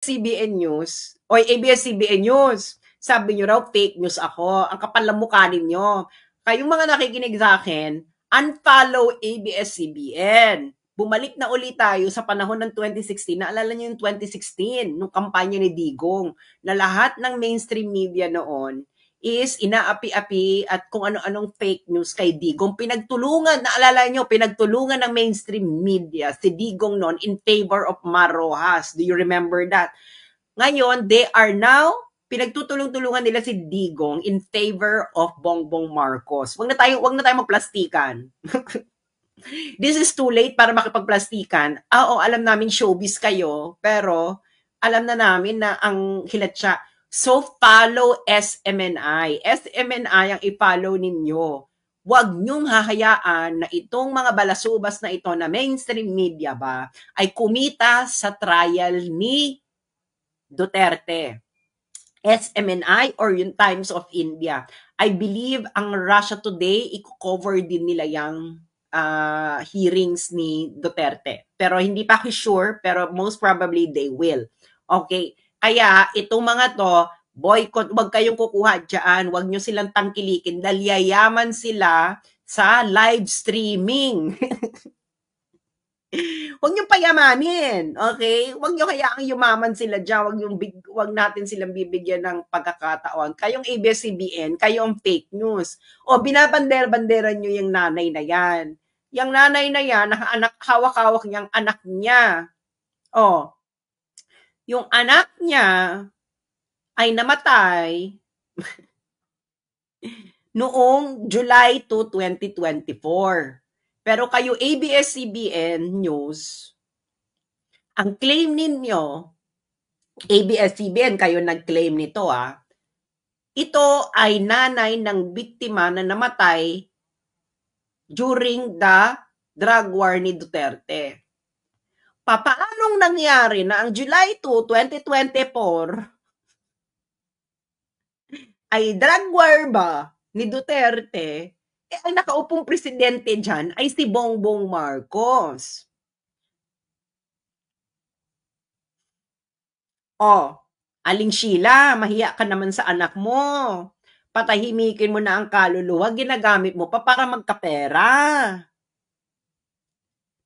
CBN News o ABS-CBN News. Sabi niyo raw fake news ako. Ang kapal ng mukha ninyo. Kayong mga nakikinig sa akin, unfollow ABS-CBN. Bumalik na ulit tayo sa panahon ng 2016. Naalala niyo yung 2016, nung kampanya ni Digong, na lahat ng mainstream media noon is inaapi-api at kung ano-anong fake news kay Digong. Pinagtulungan, naalala nyo, pinagtulungan ng mainstream media si Digong noon in favor of Mar Rojas. Do you remember that? Ngayon, they are now, pinagtutulong-tulungan nila si Digong in favor of Bongbong Marcos. Wag na tayo magplastikan. This is too late para makipagplastikan. Oo, alam namin showbiz kayo, pero alam na namin na ang hilat siya. So, follow SMNI. SMNI ang i-follow ninyo. Huwag niyong hahayaan na itong mga balasubas na ito na mainstream media ba ay kumita sa trial ni Duterte. SMNI or yung Times of India. I believe ang Russia Today, i-cover din nila yung hearings ni Duterte. Pero hindi pa ako sure, pero most probably they will. Okay, kaya itong mga to, boycott, wag kayong kukuha dyan, wag nyo silang tangkilikin, dahil yayaman sila sa live streaming. Huwag niyong payamanin, okay? Huwag niyo hayaang yumaman sila dyan, wag natin silang bibigyan ng pagkakataon. Kayong ABS-CBN, kayong fake news. O, binabander-bandera niyo yung nanay na yan. Yung nanay na yan, nakaanak, hawak-hawak niyang anak niya. O, yung anak niya ay namatay noong July 2, 2024. Pero kayo ABS-CBN News, ang claim ninyo, ABS-CBN, kayo nag-claim nito ito ay nanay ng biktima na namatay during the drug war ni Duterte. Papaanong nangyari na ang July 2, 2024 ay drug war ba ni Duterte? Ang nakaupong presidente dyan ay si Bongbong Marcos. Aling Sheila, mahiya ka naman sa anak mo. Patahimikin mo na ang kaluluwa, ginagamit mo pa para magkapera.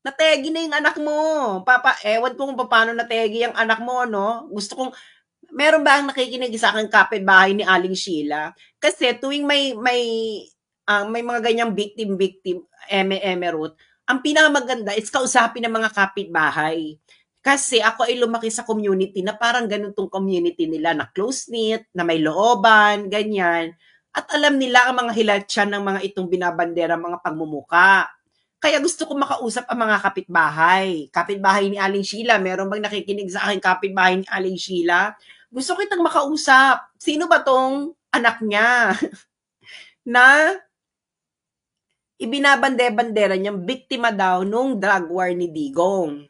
Nategi na yung anak mo. Ewan ko kung paano nategi yung anak mo, no? Gusto kong, meron ba ang nakikinig sa akin kapitbahay ni Aling Sheila? Kasi tuwing may mga ganyang victim, eme-root, ang pinakamaganda is kausapin ng mga kapitbahay. Kasi ako ay lumaki sa community na parang ganun tong community nila na close-knit, na may looban, ganyan. At alam nila ang mga hilatsyan ng mga itong binabandera, mga pagmumuka. Kaya gusto ko makausap ang mga kapitbahay. Kapitbahay ni Aling Sheila, meron bang nakikinig sa akin kapitbahay ni Aling Sheila? Gusto kitang makausap. Sino ba tong anak niya na ibinabande-bandera niyang biktima daw nung drug war ni Digong?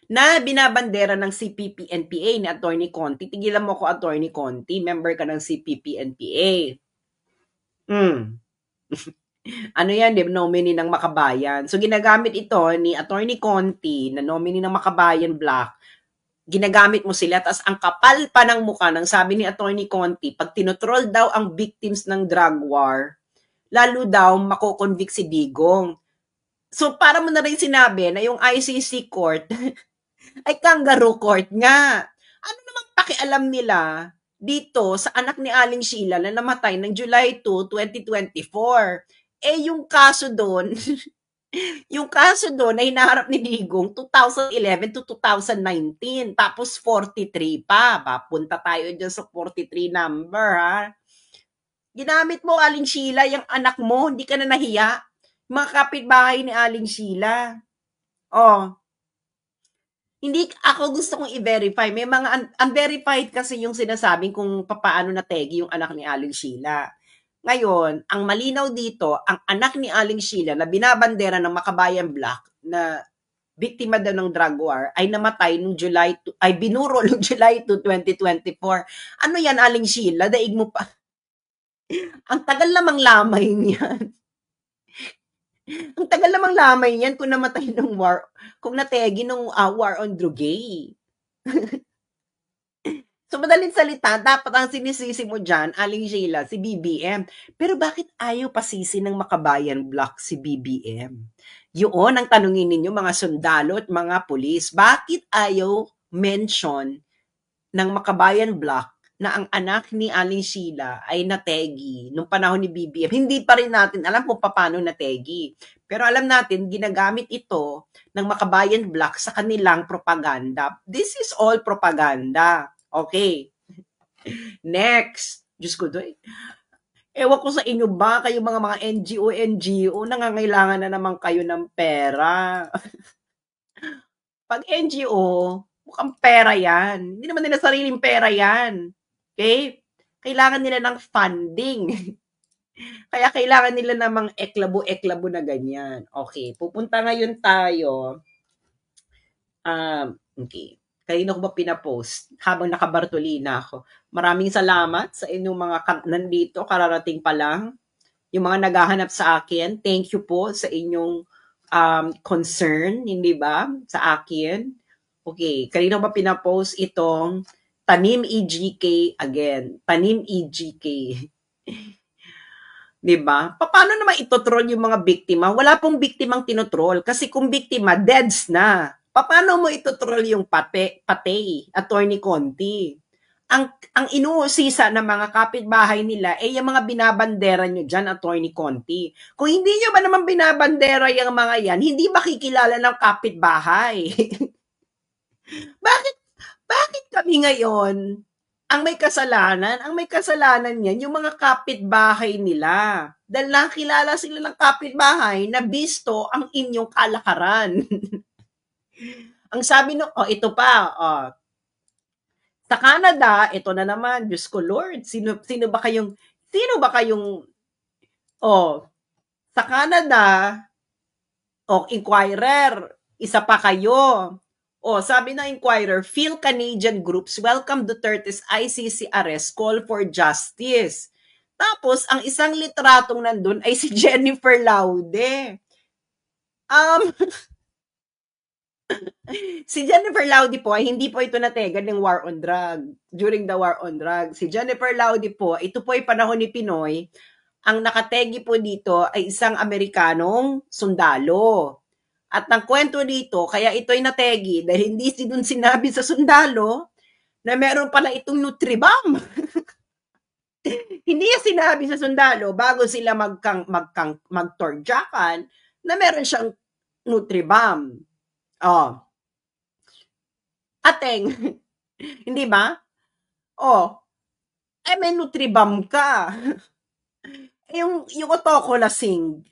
Na binabandera ng CPP-NPA ni Attorney Conti. Tigilan mo ko, Attorney Conti. Member ka ng CPP-NPA. Ano yan, di ba? Nominee ng Makabayan. So, ginagamit ito ni Attorney Conti na nominee ng Makabayan Black. Ginagamit mo sila. Tapos, ang kapal pa ng mukha ng sabi ni Attorney Conti, pag tinotroll daw ang victims ng drug war, lalo daw makoconvict si Digong. So, para mo na rin sinabi na yung ICC court ay kangaroo court nga. Ano namang pakialam nila dito sa anak ni Aling Sheila na namatay ng July 2, 2024? Yung kaso doon, yung kaso doon ay hinaharap ni Digong 2011 to 2019. Tapos 43 pa. Papunta tayo dyan sa 43 number, ha? Ginamit mo, Aling Sheila, yung anak mo. Hindi ka na nahiya. Mga kapitbahay ni Aling Sheila. Hindi ako gusto kong i-verify. May mga unverified kasi yung sinasabing kung paano nategi yung anak ni Aling Sheila. Ngayon, ang malinaw dito, ang anak ni Aling Sheila na binabandera ng Makabayan Black na biktima daw ng drug war ay namatay nung July 2, ay binuro nung July 2, 2024. Ano yan, Aling Sheila? Daig mo pa. Ang tagal namang lamay niyan. Ang tagal namang lamay niyan kung namatay ng war, kung nategi ng war on Drugay. madaling salita, dapat ang sinisisi mo dyan, Aling Sheila, si BBM. Pero bakit ayaw pasisi ng Makabayan Block si BBM? Yun ang tanungin ninyo mga sundalo at mga pulis. Bakit ayaw mention ng Makabayan Block na ang anak ni Aling Sheila ay nategi nung panahon ni BBM? Hindi pa rin natin alam kung paano nategi. Pero alam natin, ginagamit ito ng Makabayan Block sa kanilang propaganda. This is all propaganda. Okay. Next. Diyos ko doy. Ewan ko sa inyo ba, kayo mga NGO, nangangailangan na naman kayo ng pera. Pag NGO, mukhang pera yan. Hindi naman nila sariling pera yan. Okay? Kailangan nila ng funding. Kaya kailangan nila namang eklabo-eklabo na ganyan. Okay, pupunta ngayon tayo. Okay. Kanina ko ba pinapost habang nakabartolina ako? Maraming salamat sa inyong mga nandito, kararating pa lang. Yung mga naghahanap sa akin, thank you po sa inyong concern, hindi ba? Sa akin. Okay, kanina ko ba pinapost itong Tanim EGK again. Tanim EGK. Diba? Paano naman itotroll yung mga biktima? Wala pong biktimang tinotroll. Kasi kung biktima, deads na. Paano mo itotroll yung patay, Attorney Conti? Ang inuusisa ng mga kapitbahay nila ay yung mga binabandera nyo dyan, Attorney Conti. Kung hindi nyo ba naman binabandera yung mga yan, hindi makikilala ng kapitbahay. Bakit kami ngayon ang may kasalanan? Ang may kasalanan yan, yung mga kapitbahay nila. Dahil nakilala sila ng kapitbahay na bisto ang inyong kalakaran. Ang sabi ito pa, sa Canada, ito na naman, Diyos ko Lord, sino ba kayong, sa Canada, Inquirer, isa pa kayo. Sabi ng Inquirer, Phil Canadian groups welcome Duterte's ICC arrest, call for justice. Tapos, ang isang litratong nandun ay si Jennifer Laude. Si Jennifer Laude po ay hindi po ito nategan ng war on drug. During the war on drug, si Jennifer Laude po, ito po ay panahon ni Pinoy, ang nakategi po dito ay isang Amerikanong sundalo. At ang kwento dito, kaya ito'y nategi dahil hindi dun sinabi sa sundalo na meron pala itong Nutribam. Hindi niya sinabi sa sundalo bago sila magtorjakan na meron siyang Nutribam. Ateng, hindi ba? May Nutribam ka. Yung otoko lasing.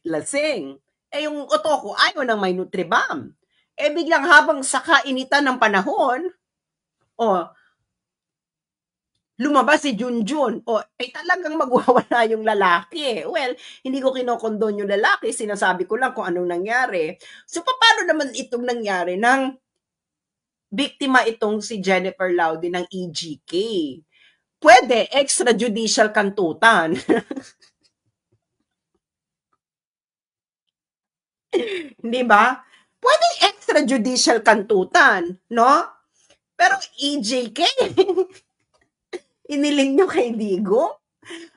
Yung otoko ayaw ng may Nutribam. Biglang habang sa kainitan ng panahon, lumabas si Junjun. Talagang magwawala yung lalaki. Well, hindi ko kinokondon yung lalaki. Sinasabi ko lang kung anong nangyari. So, paano naman itong nangyari ng biktima itong si Jennifer Laude ng EGK? Pwede, extrajudicial kantutan. Di ba? Pwede extrajudicial kantutan, no? Pero EJK, iniling nyo kay Digo?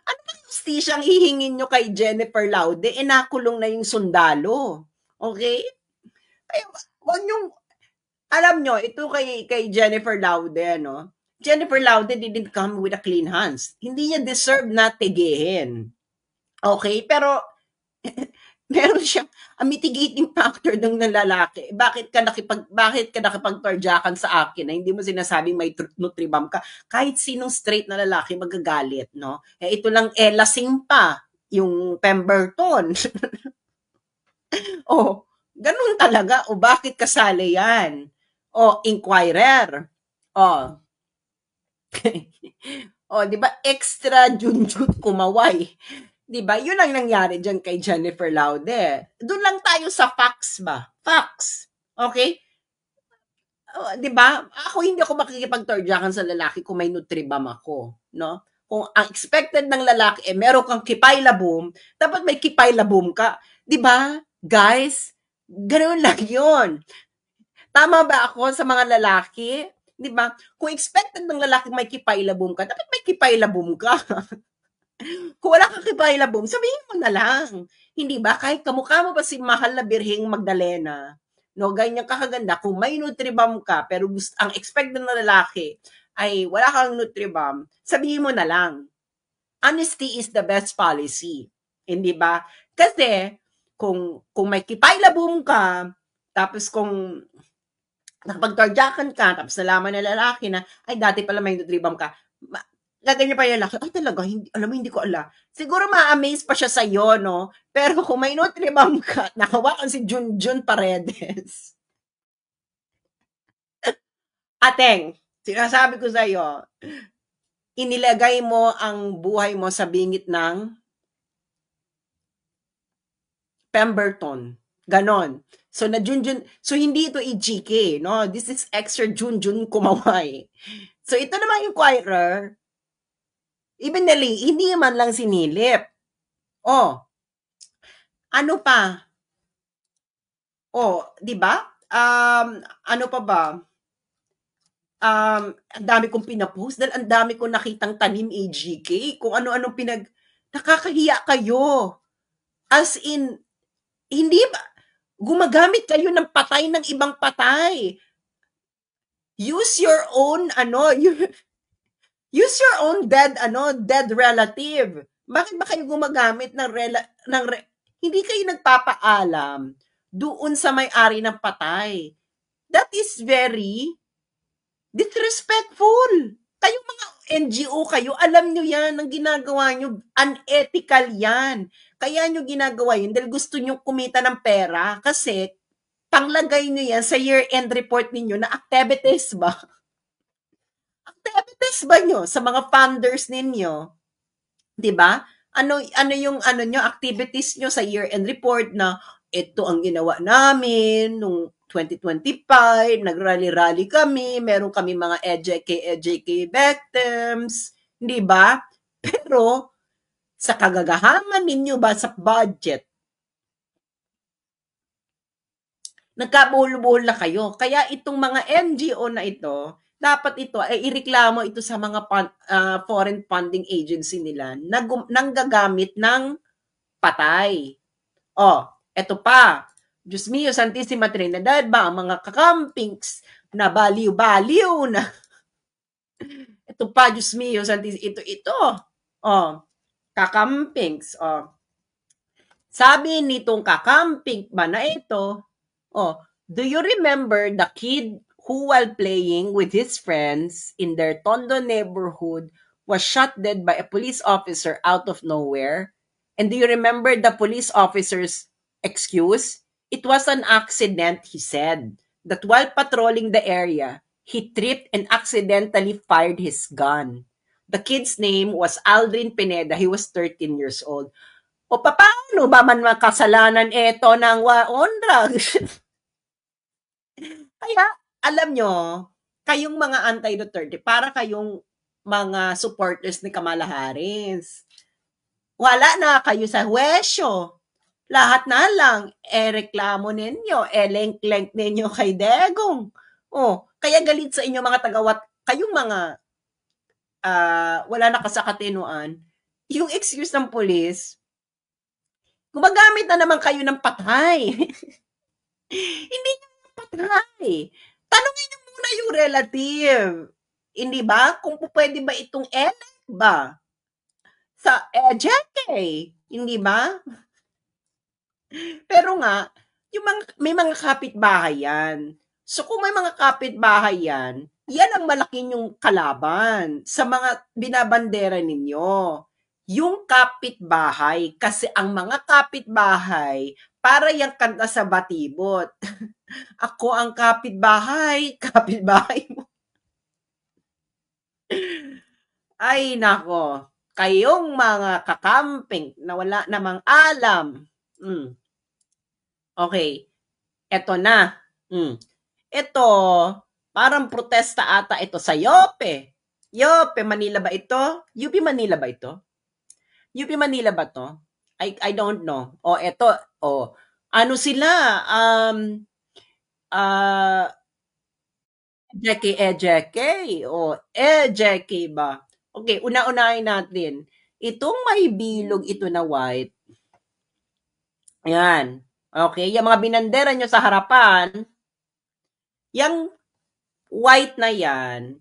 Ano ba justisya ang hihingin nyo kay Jennifer Laude? Nakulong na yung sundalo. Okay? Kaya, wag nyo, alam nyo, ito kay Jennifer Laude, no? Jennifer Laude didn't come with a clean hands. Hindi niya deserve na tegehin. Okay? Pero, meron siyang mitigating factor ng lalaki. Bakit ka nakipagtorjakan sa akin na hindi mo sinasabing may Nutribam ka? Kahit sinong straight na lalaki magagalit, no? Ito lang lasing pa yung Pemberton. Ganun talaga. Bakit kasali yan? Inquirer. Di ba? Extra junjut kumaway. Diba? Yun ang nangyari dyan kay Jennifer Laude. Doon lang tayo sa facts ba? Facts. Okay? Diba? Hindi ako makikipagtorjakan sa lalaki kung may Nutribam ako. No? Kung ang expected ng lalaki, meron kang kipay labum, dapat may kipay labum ka. Diba? Guys, ganoon lang yun. Tama ba ako sa mga lalaki? 'Di ba? Kung expected ng lalaki may kipailabong ka, dapat may kipailabong ka. Kung wala kang kipailabong, sabihin mo na lang. Hindi ba? Kahit kamukha mo pa si mahal na Birheng Magdalena, no, ganyan kakaganda, kung may Nutribam ka, pero ang expected ng lalaki ay wala kang Nutribam, sabihin mo na lang. Honesty is the best policy. Hindi ba? Kasi, kung may kipailabong ka, tapos kung nakapagtarjakan ka, tapos nalaman ng lalaki na, ay, dati pala may Nutribam ka, gaganyan pa yung lalaki, ay talaga, hindi, alam mo, hindi ko alam. Siguro ma-amaze pa siya sa'yo, no? Pero kung may Nutribam ka, nakawakan si Junjun Paredes. Ateng, sinasabi ko sa'yo, inilagay mo ang buhay mo sa bingit ng Pemberton. Ganon. So, so hindi ito EGK, no? This is extra Junjun Kumaway. So, ito naman yung inquirer, even hindi man lang sinilip. Oh, ano pa? Oh, 'di ba? Ano pa ba? Ang dami kong pinapost dahil ang dami kong nakitang tanim AGK, kung ano-anong nakakahiya kayo. As in, hindi ba, gumagamit kayo ng patay ng ibang patay. Use your own, use your own dead relative. Bakit ba kayo gumagamit hindi kayo nagpapaalam doon sa may-ari ng patay? That is very disrespectful. Kayong mga NGO kayo, alam nyo yan, ang ginagawa nyo, unethical yan. Kaya nyo ginagawa yun dahil gusto nyo kumita ng pera kasi panglagay nyo yan sa year-end report ninyo na activities ba? Activities ba nyo sa mga funders ninyo? 'Di ba? Ano yung nyo, activities nyo sa year-end report na ito ang ginawa namin nung 2025, nagrally-rally kami, meron kami mga EJK victims, 'di ba? Pero sa kagagahaman ninyo ba sa budget, nagkabuhol-buhol na kayo. Kaya itong mga NGO na ito, dapat ito ay ireklamo ito sa mga foreign funding agency nila na nanggagamit ng patay. Oh, eto pa. Diyos mio, Santissima Trinidad ba, ang mga kakampings na baliw-baliw na. Ito pa, Diyos mio, ito. Oh, kakampings. Oh. Sabi nitong kakamping ba na ito, oh, do you remember the kid who while playing with his friends in their Tondo neighborhood was shot dead by a police officer out of nowhere? And do you remember the police officer's excuse? It was an accident, he said, that while patrolling the area, he tripped and accidentally fired his gun. The kid's name was Aldrin Pineda. He was 13 years old. O paano ba man makasalanan ito ng on drugs? Kaya, alam nyo, kayong mga anti-Duterte, para kayong mga supporters ni Kamala Harris. Wala na kayo sa huwesyo. Lahat na lang, reklamo ninyo, lengk-lengk ninyo kay Degong. Oh, kaya galit sa inyo mga tagawat, kayong mga wala na kasakatinuan, yung excuse ng police, gumagamit na naman kayo ng patay. Hindi nyo patay. Tanungin nyo muna yung relative. Hindi ba? Kung pwede ba itong elect ba? Sa JK. Hindi ba? Pero nga, may mga kapitbahay yan. So kung may mga kapitbahay yan, yan ang malaki yung kalaban sa mga binabandera ninyo. Yung kapitbahay. Kasi ang mga kapitbahay, para yung kanta sa batibot. Ako ang kapitbahay, kapitbahay mo. Ay, nako. Kayong mga kakamping na wala namang alam. Okay. Eto na. Ito, parang protesta ata ito sa Yope. Yope, Manila ba ito? UP Manila ba ito? UP Manila ba to? I don't know. O, eto. O, ano sila? Jackie, Jackie. O, Jackie ba? Okay, una-unahin natin. Itong may bilog ito na white, yan. Okay, yung mga binandera nyo sa harapan, yung white na yan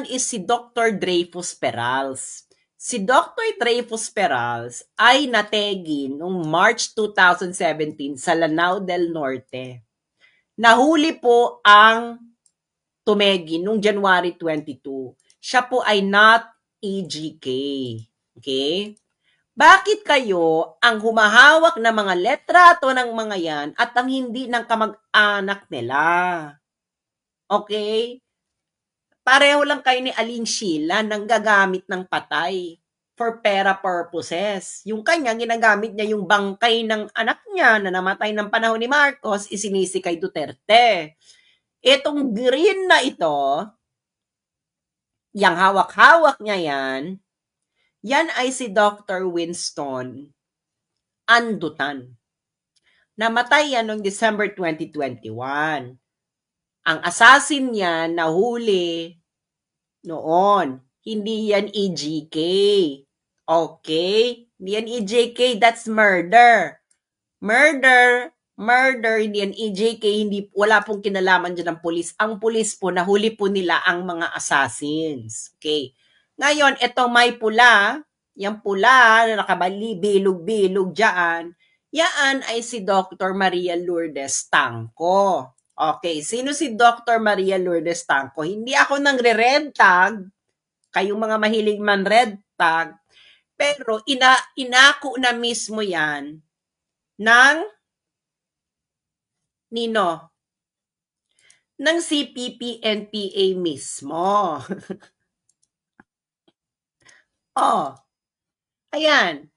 is si Dr. Dreyfus Perals. Si Dr. Dreyfus Perals ay nategi noong March 2017 sa Lanao del Norte. Nahuli po ang tumegi noong January 22. Siya po ay not EGK. Okay? Bakit kayo ang humahawak ng mga letrato ng mga yan at ang hindi ng kamag-anak nila? Okay? Pareho lang kayo ni Aling Sheila nang gagamit ng patay for pera purposes. Yung kanya, ginagamit niya yung bangkay ng anak niya na namatay ng panahon ni Marcos, isinisi kay Duterte. Itong green na ito, yung hawak-hawak niya yan ay si Dr. Winston Andutan. Namatay yan noong December 2021. Ang assassin niya nahuli noon. Hindi yan EGK. Okay? Hindi yan EJK, that's murder. Murder, hindi yan EJK, wala pong kinalaman dyan ng pulis. Ang pulis po, nahuli po nila ang mga assassins. Okay. Ngayon, ito may pula, yung pula na nakabali, bilog-bilog dyan, yan ay si Dr. Maria Lourdes Tangco. Okay, sino si Dr. Maria Lourdes Tangco? Hindi ako nang red tag, kayong mga mahilig man red tag, pero inako na mismo yan ng nino? Ng CPP-NPA mismo. Oh, ayan.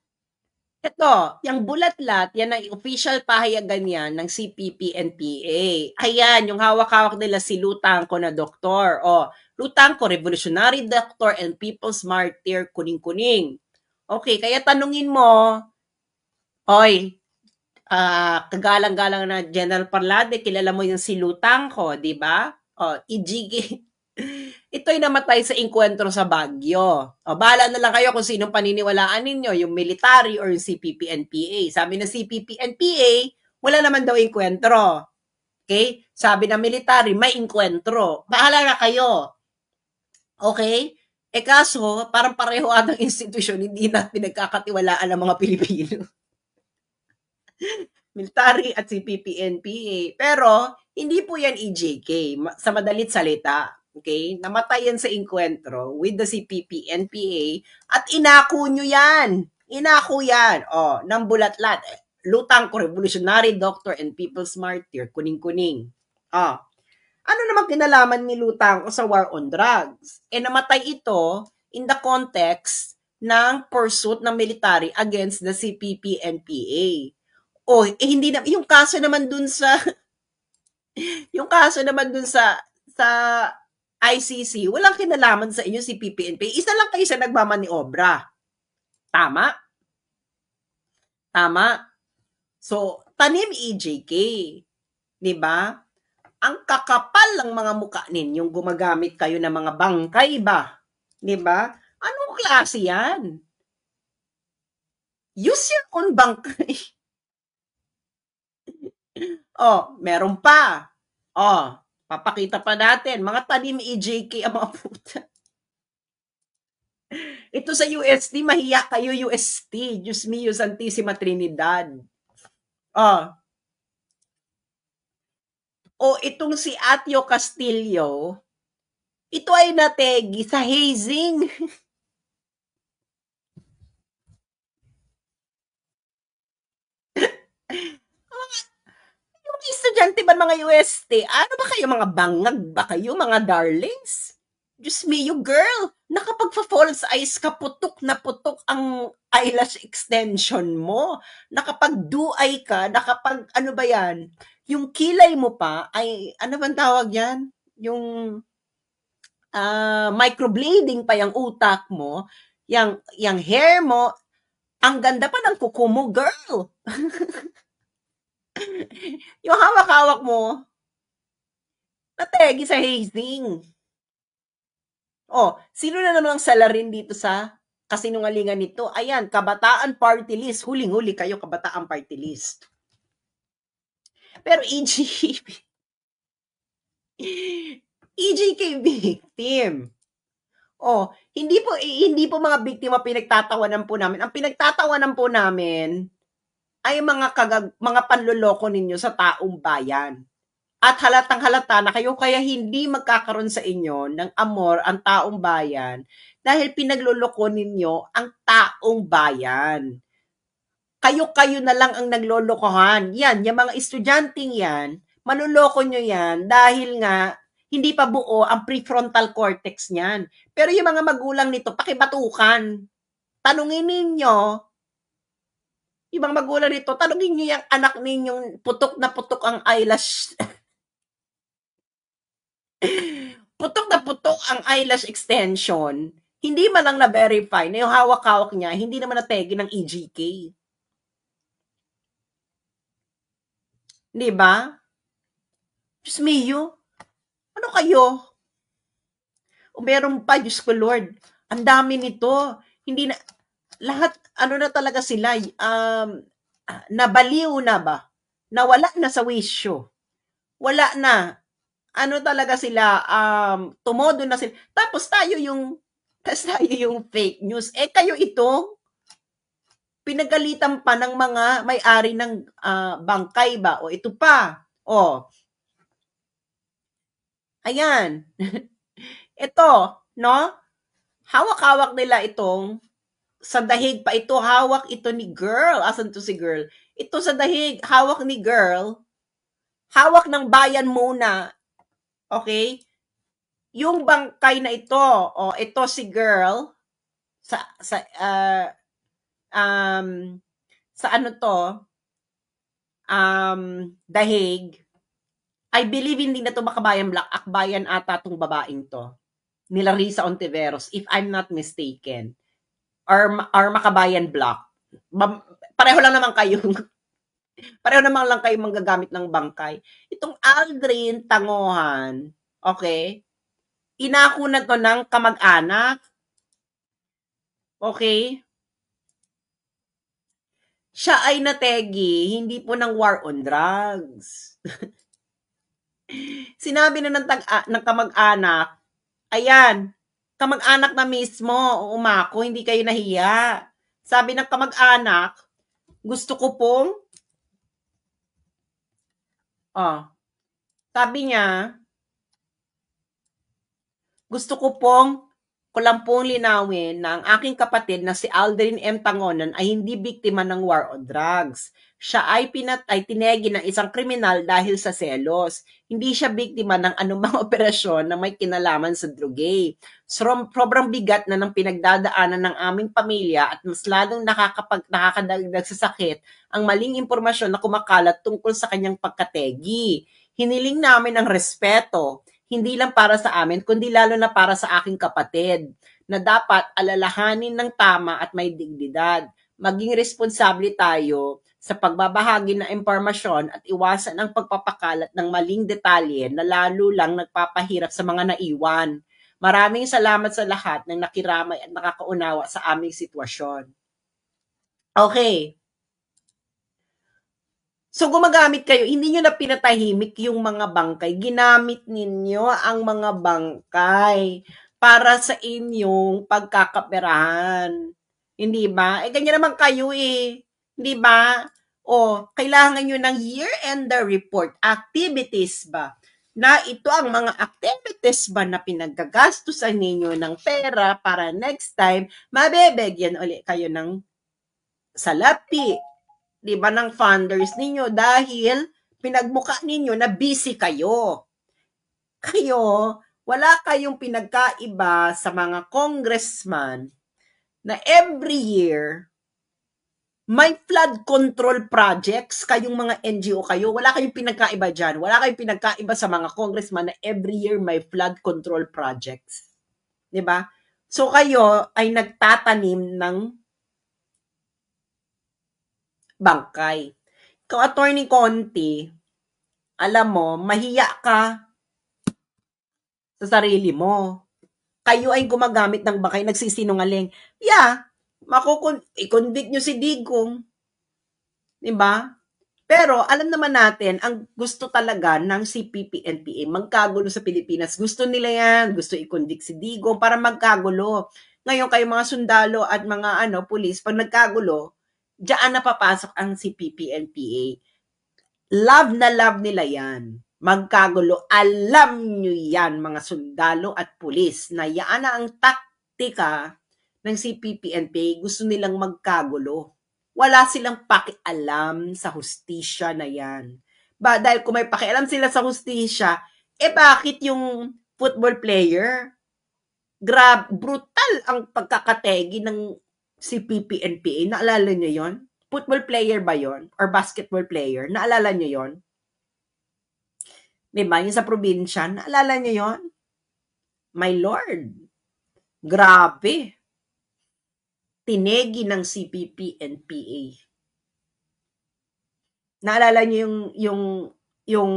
Ito, yung bulatlat, yan ang official pahayagan yan ng CPP-NPA. Ayan, yung hawak-hawak nila si Lutangco na doktor. Oh, Lutangco, revolutionary doctor and people's martyr, kuning-kuning. Okay, kaya tanungin mo, oy, kagalang-galang na General Parlade, kilala mo yung si Lutangco, di ba? Oh, Ijigi. Ito'y namatay sa inkwentro sa Baguio. O, bahala na lang kayo kung sinong paniniwalaan ninyo, yung military or yung CPP-NPA. Sabi ng CPP-NPA, wala naman daw inkwentro. Okay? Sabi ng military, may inkwentro. Bahala na kayo. Okay? Kaso, parang pareho atang institusyon, hindi na pinagkakatiwalaan ng mga Pilipino. Military at CPP-NPA. Pero, hindi po yan EJK. Sa madalit salita, okay? Namatay yan sa inkwentro with the CPP-NPA at inako nyo yan. Inako yan. O, ng bulatlat. Lutangco, revolutionary doctor and people's martyr, kuning-kuning. Ano naman kinalaman ni Lutangco sa war on drugs? Namatay ito in the context ng pursuit ng military against the CPP-NPA. Hindi na yung kaso naman dun sa yung kaso naman dun sa ICC, walang kinalaman sa inyo si PPNP. Isa lang kayo sa nagmamaniobra. Tama? Tama? So, tanim EJK. 'Di ba? Ang kakapal ng mga mukha ninyong gumagamit kayo ng mga bangkay ba? 'Di ba? Anong klase 'yan? Use your own bangkay. Meron pa. Papakita pa natin. Mga tanim EJK ang mga puta. Ito sa UST, mahiya kayo UST. Diyos mio, Santissima Trinidad. Itong si Atio Castillo, ito ay nategi sa hazing. Yung estudyante ba mga UST, ano ba kayo, mga bangag ba kayo, mga darlings? Diyos mio, girl, nakapagpa-false eyes ka, putok na putok ang eyelash extension mo. Nakapag-do-eye ka, ano ba yan? Yung kilay mo pa, ay, ano bang tawag yan? Yung microblading pa yung utak mo, yung hair mo, ang ganda pa ng kuko mo, girl. Yung hawak-hawak mo, Nategi sa hazing. Oh, sino na naman ang salarin dito sa kasinungalingan nito? Ayan, Kabataan Party List. Huling-huli kayo, Kabataan Party List. Pero EJK victim. Oh, hindi po mga biktima pinagtatawanan po namin. Ang pinagtatawanan po namin ay mga panloloko ninyo sa taong bayan. At halatang-halata na kayo kaya hindi magkakaroon sa inyo ng amor ang taong bayan dahil pinagloloko ninyo ang taong bayan. Kayo-kayo na lang ang naglolokohan. Yan, yung mga estudyanteng yan, manloloko nyo yan dahil nga hindi pa buo ang prefrontal cortex niyan. Pero yung mga magulang nito, pakibatukan. Tanungin ninyo, yung mga magulang nito, tanungin nyo yung anak ninyong putok na putok ang eyelash. Putok na putok ang eyelash extension. Hindi man lang na-verify na yung hawak-hawak niya, hindi naman nategi ng EGK. Di ba? Diyos mio, ano kayo? O meron pa, Diyos ko Lord, ang dami nito. Hindi na, lahat, ano na talaga sila, nabaliw na ba? Nawala na sa wisyo. Wala na. Ano talaga sila, tumodo na sila. Tapos tayo yung fake news. Eh, kayo ito, pinagalitan pa ng mga may-ari ng bangkay ba? O ito pa. O, ayan. Ito, no? Hawak-hawak nila itong sa dahig pa ito, hawak ito ni girl. Asan to si girl? Ito sa dahig, hawak ni girl. Hawak ng bayan muna. Okay? Yung bangkay na ito, ito si girl um, sa ano to, dahig. I believe hindi na to Makabayan Black, Akbayan ata tong babaeng to. Ni Larissa Ontiveros, if I'm not mistaken. Or Makabayan Black. Pareho lang naman kayo. Pareho naman lang kayo manggagamit ng bangkay. Itong Aldrin Tangohan, okay, inako na to ng kamag-anak. Okay? Siya ay nategi, hindi po ng war on drugs. Sinabi na ng kamag-anak, ayan, kamag-anak na mismo, umako, hindi kayo nahiya. Sabi ng kamag-anak, gusto ko pong, sabi niya, gusto ko lang pong linawin na ang aking kapatid na si Aldrin M. Tangonan ay hindi biktima ng war on drugs. Siya ay tinegi ng isang kriminal dahil sa selos. Hindi siya biktima ng anumang operasyon na may kinalaman sa drugay. Sobrang bigat na ng pinagdadaanan ng aming pamilya at mas lalong nakakadagdag sa sakit ang maling impormasyon na kumakalat tungkol sa kanyang pagkategi. Hiniling namin ang respeto, hindi lang para sa amin, kundi lalo na para sa aking kapatid, na dapat alalahanin ng tama at may dignidad. Maging responsable tayo sa pagbabahagi ng impormasyon at iwasan ang pagpapakalat ng maling detalye na lalo lang nagpapahirap sa mga naiwan. Maraming salamat sa lahat ng nakiramay at nakakaunawa sa aming sitwasyon. Okay. So gumagamit kayo, hindi nyo na pinatahimik yung mga bangkay. Ginamit ninyo ang mga bangkay para sa inyong pagkakaperahan. Hindi ba? Eh, ganyan naman kayo eh. Hindi ba? O, kailangan nyo ng year-ender report. Activities ba? Na ito ang mga activities ba na pinagagastusan ninyo ng pera para next time, mabebigyan ulit kayo ng salapi, di ba, ng funders ninyo dahil pinagmuka ninyo na busy kayo. Kayo, wala kayong pinagkaiba sa mga congressman na every year may flood control projects, kayong mga NGO kayo, wala kayong pinagkaiba dyan. Wala kayong pinagkaiba sa mga congressman na every year may flood control projects. Di ba? So kayo ay nagtatanim ng bangkay. Ikaw, Attorney Conti, alam mo, mahiya ka sa sarili mo. Kayo ay gumagamit ng bakay, nagsisinungaling. Yeah, i-convict nyo si Digong. Diba? Pero alam naman natin, ang gusto talaga ng CPP-NPA, magkagulo sa Pilipinas. Gusto nila yan, gusto i-convict si Digong para magkagulo. Ngayon kayo mga sundalo at mga pulis, pag nagkagulo, diyan na papasok ang CPP-NPA. Love na love nila yan. Magkagulo. Alam nyo yan, mga sundalo at pulis, na yan na ang taktika ng CPP-NPA. Gusto nilang magkagulo. Wala silang pakialam sa hustisya na yan. Dahil kung may pakialam sila sa hustisya, bakit yung football player, brutal ang pagkakategi ng CPP-NPA? Naalala nyo yon? Football player ba yon? Or basketball player? Naalala nyo yon? Diba? Yung sa probinsya, naalala nyo yon? My Lord, grabe. Tinegi ng CPP-NPA. Naalala niyo yung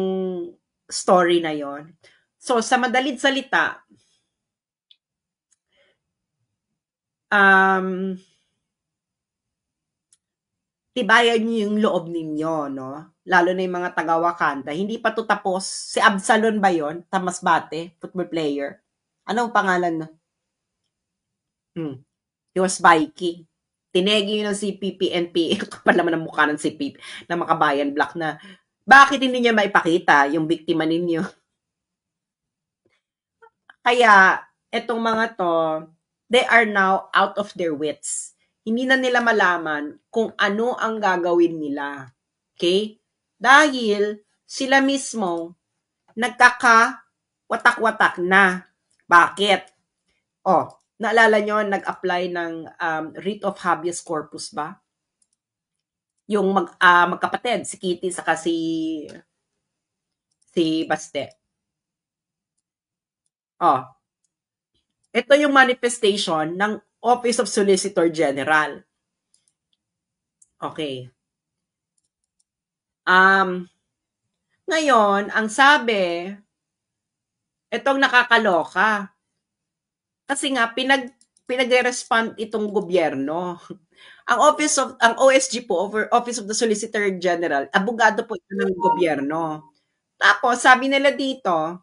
story na yon? So, sa madalit salita, tibayan niyo yung loob ninyo, no? Lalo na yung mga taga-Wakanda. Hindi pa to tapos. Si Absalon ba yon? Tamasbate, football player. Anong pangalan na? He was Viking. Tinegi yun ng CPP-NPA. Kapal naman ang mukha ng CPP na Makabayan Black na bakit hindi niya maipakita yung biktima ninyo? Kaya, etong mga to, they are now out of their wits. Hindi na nila malaman kung ano ang gagawin nila. Okay? Dahil sila mismo nagkaka-watak-watak na. Bakit? Naalala nyo, nag-apply ng writ of habeas corpus ba? Yung magkapatid, si Kitty saka si Baste. Ito yung manifestation ng Office of Solicitor General. Okay. Ngayon, ang sabi, itong nakakaloka. Kasi nga, pinag-respond itong gobyerno. Ang OSG po, Office of the Solicitor General, abogado po ito ng gobyerno. Tapos, sabi nila dito,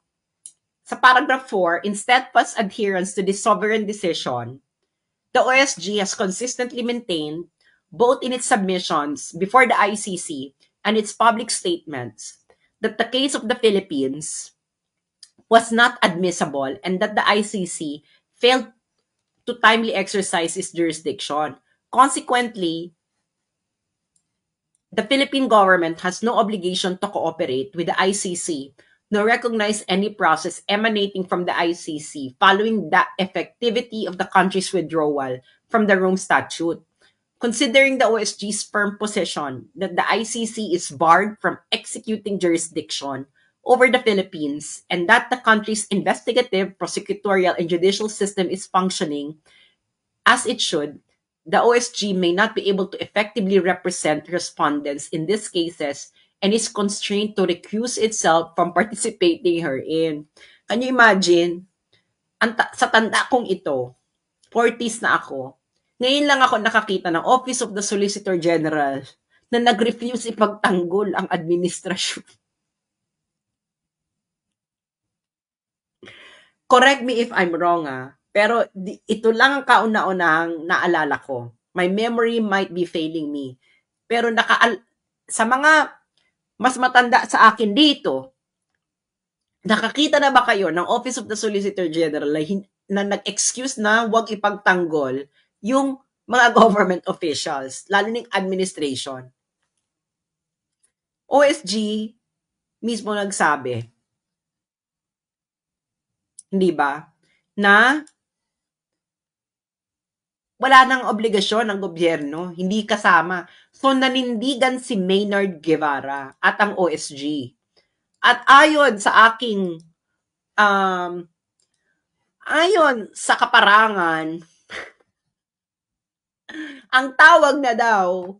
sa paragraph 4, in steadfast adherence to this sovereign decision, the OSG has consistently maintained, both in its submissions before the ICC and its public statements, that the case of the Philippines was not admissible and that the ICC failed to timely exercise its jurisdiction. Consequently, the Philippine government has no obligation to cooperate with the ICC nor recognize any process emanating from the ICC following the effectivity of the country's withdrawal from the Rome Statute. Considering the OSG's firm position that the ICC is barred from executing jurisdiction over the Philippines and that the country's investigative, prosecutorial, and judicial system is functioning as it should, the OSG may not be able to effectively represent respondents in these cases and is constrained to recuse itself from participating herein. Can you imagine? Sa tanda kong ito, 40s na ako, ngayon lang ako nakakita ng Office of the Solicitor General na nag-refuse ipagtanggol ang administrasyon. Correct me if I'm wrong, pero ito lang ang kauna-unahang naalala ko. My memory might be failing me. Pero sa mga mas matanda sa akin dito, nakakita na ba kayo ng Office of the Solicitor General na nag-excuse na huwag ipagtanggol yung mga government officials, lalo ng administration? OSG mismo nagsabi, hindi ba, na wala nang obligasyon ng gobyerno, hindi kasama. So, nanindigan si Maynard Guevara at ang OSG. At ayon sa aking, ayon sa kaparangan, ang tawag na daw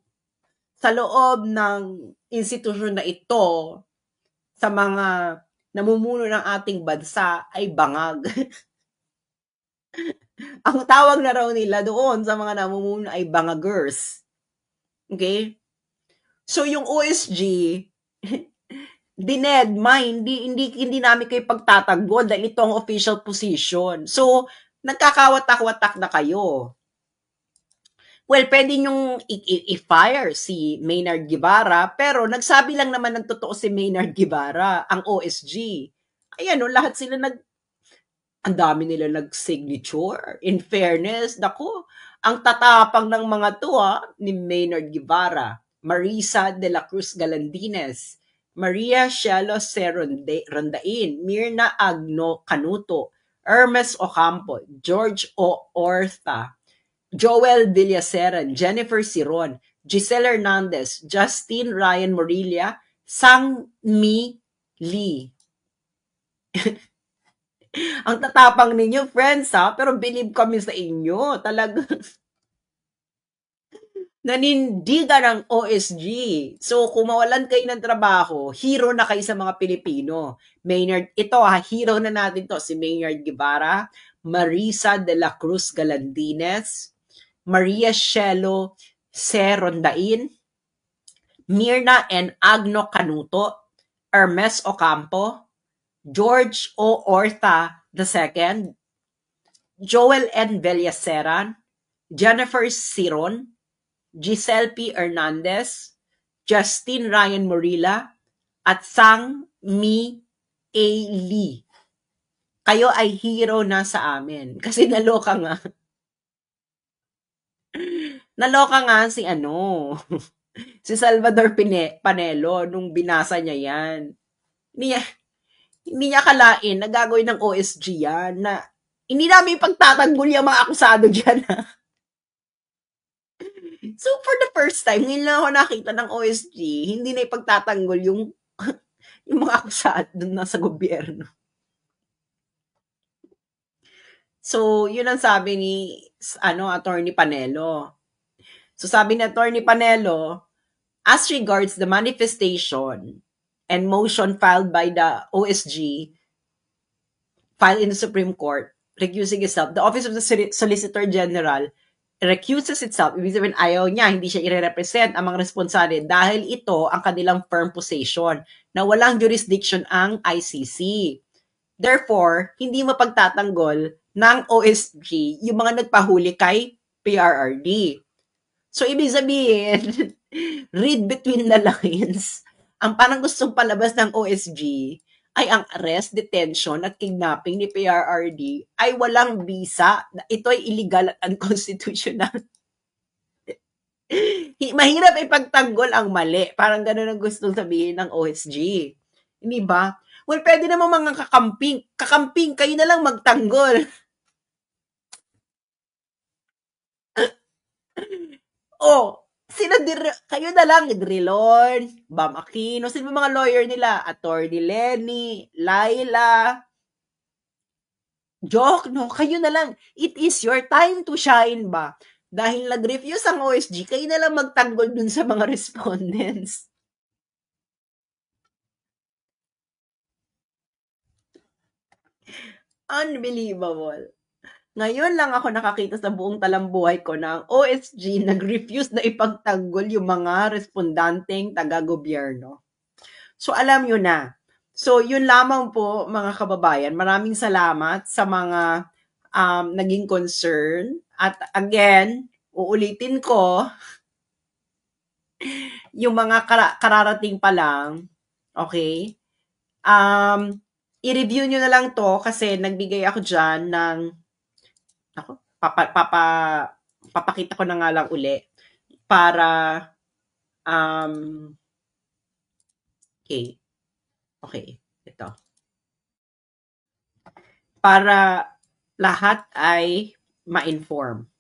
sa loob ng institusyon na ito sa mga namumuno ng ating bansa ay bangag. Ang tawag na raw nila doon sa mga namumuno ay bangagers. Okay? So yung OSG, dinedma, hindi namin kayo pagtatanggol dahil ito ang official position. So, nagkakawatak-watak na kayo. Well, pwede nyong i-fire si Maynard Guevara, pero nagsabi lang naman ng totoo si Maynard Guevara, ang OSG. Ayan, no, lahat sila ang dami nila nag-signature. In fairness, nako, ang tatapang ng mga to ni Maynard Guevara, Marisa de la Cruz Galandines, Maria Cielo C. Rondain, Mirna Agno Canuto, Hermes Ocampo, George O. Orta, Joel Villaseran, Jennifer Siron, Giselle Hernandez, Justin Ryan Morilla, Sang Mi Lee. Ang tatapang ninyo, friends, pero believe kami sa inyo. Talagang nanindigan ng OSG. So, kung mawalan kayo ng trabaho, hero na kayo sa mga Pilipino. Maynard, ito hero na natin to, si Maynard Guevara, Marisa de la Cruz Galandines, Maria Cielo Serondain, Mirna and Agno Canuto, Hermes Ocampo, George O. Orta II, Joel N. Villaseran, Jennifer Siron, Giselle P. Hernandez, Justin Ryan Morilla, at Sang Mi A. Lee. Kayo ay hero na sa amin. Kasi naloka nga. Naloka nga si si Salvador Panelo nung binasa niya yan. Hindi niya akalain na gagawin ng OSG yan na hindi namin pagtatanggol yung mga akusado dyan. So, for the first time, ngayon lang ako nakita ng OSG, hindi na ipagtatanggol yung yung mga akusado dun nasa gobyerno. So, yun ang sabi ni Attorney Panelo. So, sabi ni Attorney Panelo, as regards the manifestation and motion filed by the OSG, filed in the Supreme Court, recusing itself, the Office of the Solicitor General recuses itself, ibig sabihin ayaw niya, hindi siya i-represent ang mga responsable dahil ito ang kanilang firm position na walang jurisdiction ang ICC. Therefore, hindi mapagtatanggol ng OSG yung mga nagpahuli kay PRRD. So, ibig sabihin, read between the lines, ang parang gustong palabas ng OSG ay ang arrest, detention at kidnapping ni PRRD ay walang visa. Ito ay illegal at unconstitutional. Mahirap ipagtanggol ang mali. Parang ganun ang gustong sabihin ng OSG. Hindi ba? Well, pwede naman mga kakamping. Kakamping, kayo na lang magtanggol. Kayo na lang, Drilon, Bam Aquino, sino mga lawyer nila? Attorney Lenny, Laila, joke, no? Kayo na lang. It is your time to shine ba? Dahil nag-refuse ang OSG, kayo na lang magtanggol dun sa mga respondents. Unbelievable. Ngayon lang ako nakakita sa buong talambuhay ko na ang OSG nag-refuse na ipagtanggol yung mga respondanteng taga-gobyerno. So, alam nyo na. So, yun lamang po, mga kababayan. Maraming salamat sa mga naging concern. At again, uulitin ko, yung mga kararating pa lang, okay? I-review nyo na lang to kasi nagbigay ako dyan ng papakita ko na nga lang uli para okay, ito. Para lahat ay ma-inform.